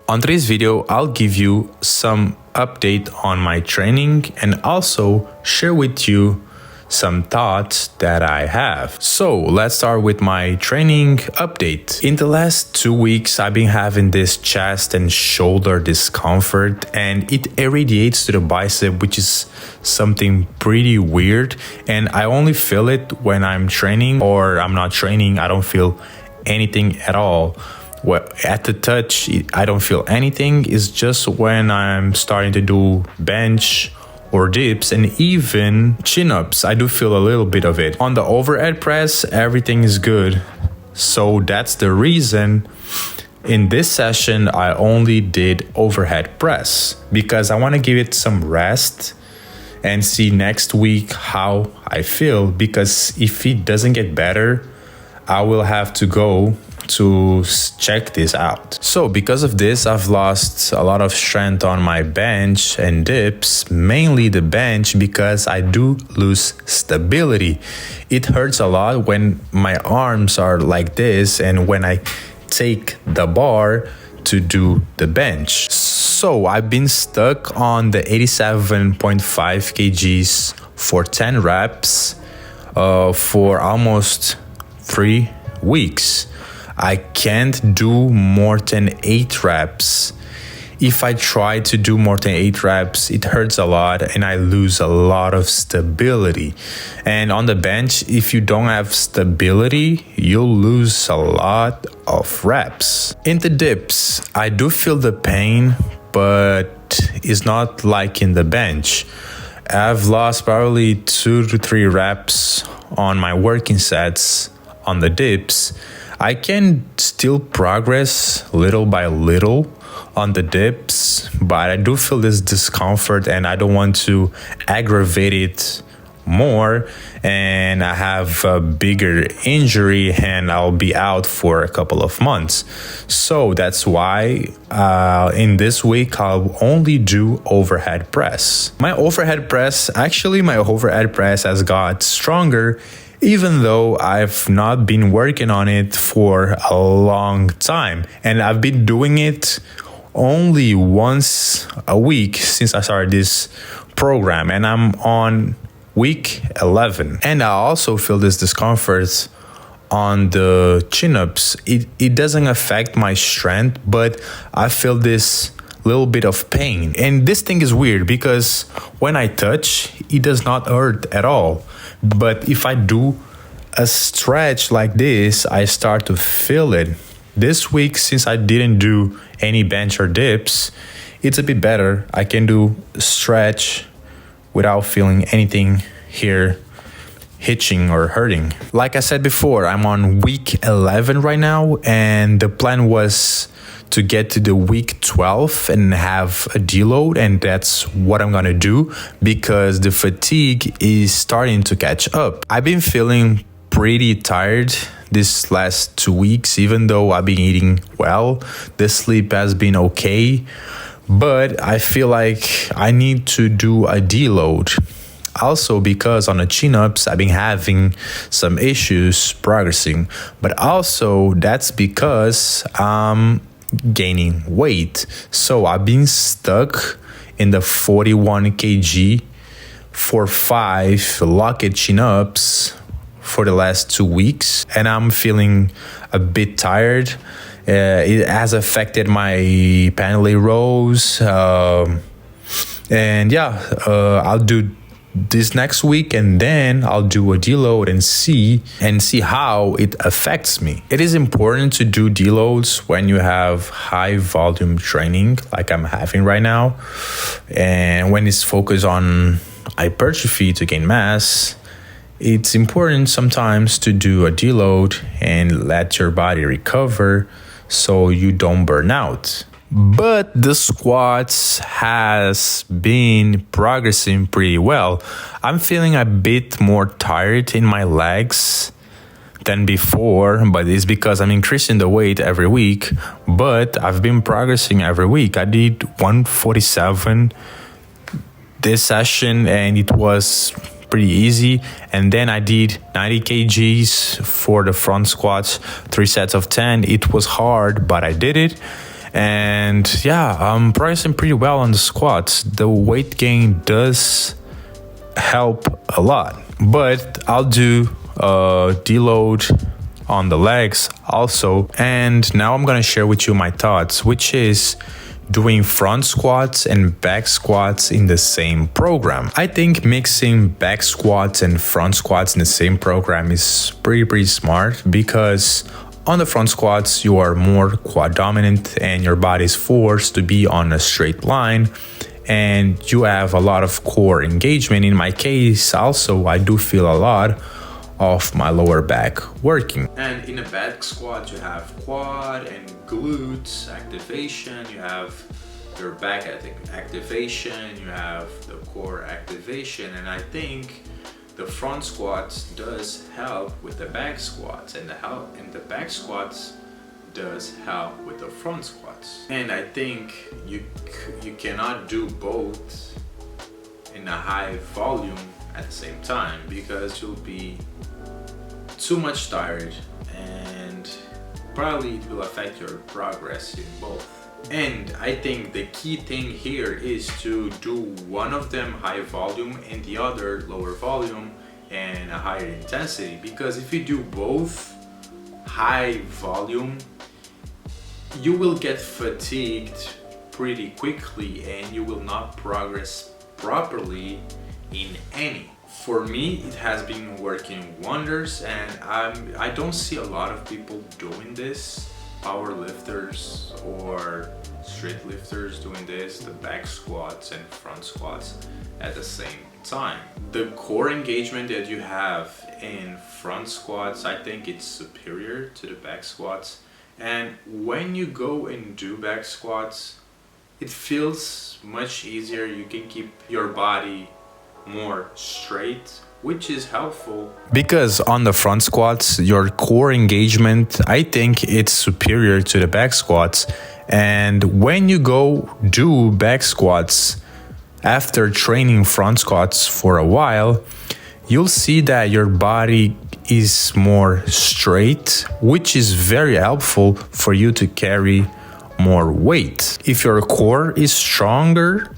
On today's video, I'll give you some update on my training and also share with you some thoughts that I have. So let's start with my training update. In the last 2 weeks, I've been having this chest and shoulder discomfort and it irradiates to the bicep, which is something pretty weird. And I only feel it when I'm training or I'm not training. I don't feel anything at all. Well, at the touch, I don't feel anything. It's just when I'm starting to do bench or dips and even chin-ups, I do feel a little bit of it. On the overhead press, everything is good. So that's the reason in this session, I only did overhead press because I want to give it some rest and see next week how I feel, because if it doesn't get better, I will have to go to check this out. So because of this, I've lost a lot of strength on my bench and dips, mainly the bench, because I do lose stability. It hurts a lot when my arms are like this and when I take the bar to do the bench. So I've been stuck on the 87.5 kgs for 10 reps for almost 3 weeks. I can't do more than 8 reps. If I try to do more than 8 reps, it hurts a lot and I lose a lot of stability. And on the bench, if you don't have stability, you'll lose a lot of reps. In the dips, I do feel the pain, but it's not like in the bench. I've lost probably 2 to 3 reps on my working sets on the dips. I can still progress little by little on the dips, but I do feel this discomfort and I don't want to aggravate it more and I have a bigger injury and I'll be out for a couple of months. So that's why in this week I'll only do overhead press. My overhead press has got stronger, even though I've not been working on it for a long time. And I've been doing it only once a week since I started this program. And I'm on week 11. And I also feel this discomfort on the chin-ups. It doesn't affect my strength, but I feel this little bit of pain. And this thing is weird because when I touch, it does not hurt at all. But if I do a stretch like this, I start to feel it. This week, since I didn't do any bench or dips, it's a bit better. I can do stretch without feeling anything here hitching or hurting. Like I said before, I'm on week 11 right now, and the plan was to get to the week 12 and have a deload, and that's what I'm gonna do because the fatigue is starting to catch up. I've been feeling pretty tired this last 2 weeks, even though I've been eating well. The sleep has been okay, but I feel like I need to do a deload. Also because on the chin-ups, I've been having some issues progressing, but also that's because gaining weight. So I've been stuck in the 41 kg for 5 locked chin-ups for the last 2 weeks, and I'm feeling a bit tired. It has affected my penalty rows, and I'll do this next week and then I'll do a deload and see how it affects me. It is important to do deloads when you have high volume training like I'm having right now, and when it's focused on hypertrophy to gain mass. It's important sometimes to do a deload and let your body recover so you don't burn out. But the squats has been progressing pretty well. I'm feeling a bit more tired in my legs than before, but it's because I'm increasing the weight every week. But I've been progressing every week. I did 147 this session and it was pretty easy. And then I did 90 kgs for the front squats, 3 sets of 10. It was hard, but I did it. And yeah, I'm progressing pretty well on the squats. The weight gain does help a lot, but I'll do deload on the legs also. And now I'm gonna share with you my thoughts, which is doing front squats and back squats in the same program. I think mixing back squats and front squats in the same program is pretty smart, because on the front squats you are more quad dominant and your body is forced to be on a straight line, and you have a lot of core engagement. In my case also, I do feel a lot of my lower back working. And in a back squat you have quad and glutes activation, you have your back activation, you have the core activation, and I think the front squats does help with the back squats, and the back squats does help with the front squats. And I think you cannot do both in a high volume at the same time, because you'll be too much tired and probably it will affect your progress in both. And I think the key thing here is to do one of them high volume and the other lower volume and a higher intensity, because if you do both high volume, you will get fatigued pretty quickly and you will not progress properly in any. For me, it has been working wonders, and I don't see a lot of people doing this, power lifters or street lifters doing this, the back squats and front squats at the same time. The core engagement that you have in front squats, I think it's superior to the back squats. And when you go and do back squats, it feels much easier. You can keep your body more straight, which is helpful, because on the front squats your core engagement, I think it's superior to the back squats. And when you go do back squats after training front squats for a while, you'll see that your body is more straight, which is very helpful for you to carry more weight. If your core is stronger,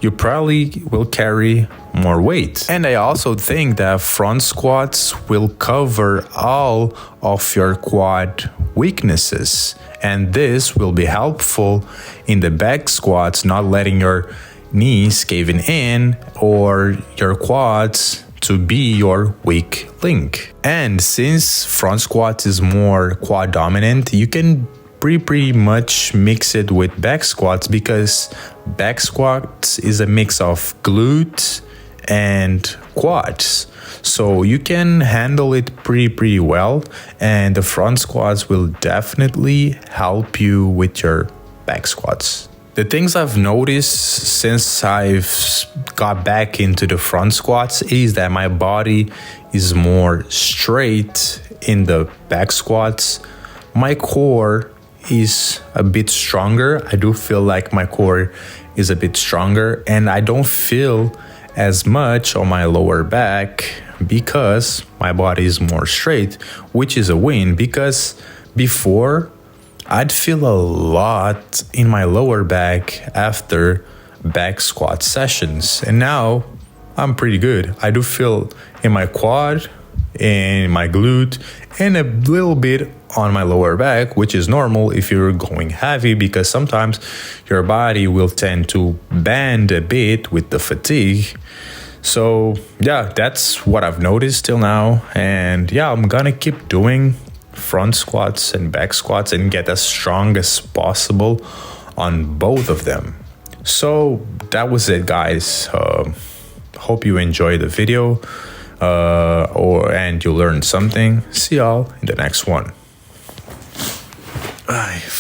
you probably will carry more weight. And I also think that front squats will cover all of your quad weaknesses, and this will be helpful in the back squats, not letting your knees caving in or your quads to be your weak link. And since front squats is more quad dominant, you can pretty much mix it with back squats, because back squats is a mix of glutes and quads, so you can handle it pretty well, and the front squats will definitely help you with your back squats. The things I've noticed since I've got back into the front squats is that my body is more straight in the back squats. My core is a bit stronger. I do feel like my core is a bit stronger, and I don't feel as much on my lower back because my body is more straight, which is a win, because before I'd feel a lot in my lower back after back squat sessions, and now I'm pretty good. I do feel in my quad, in my glute, and a little bit on my lower back, which is normal if you're going heavy, because sometimes your body will tend to bend a bit with the fatigue. So yeah, that's what I've noticed till now, and yeah, I'm gonna keep doing front squats and back squats and get as strong as possible on both of them. So that was it, guys. Hope you enjoyed the video and you learned something. See y'all in the next one.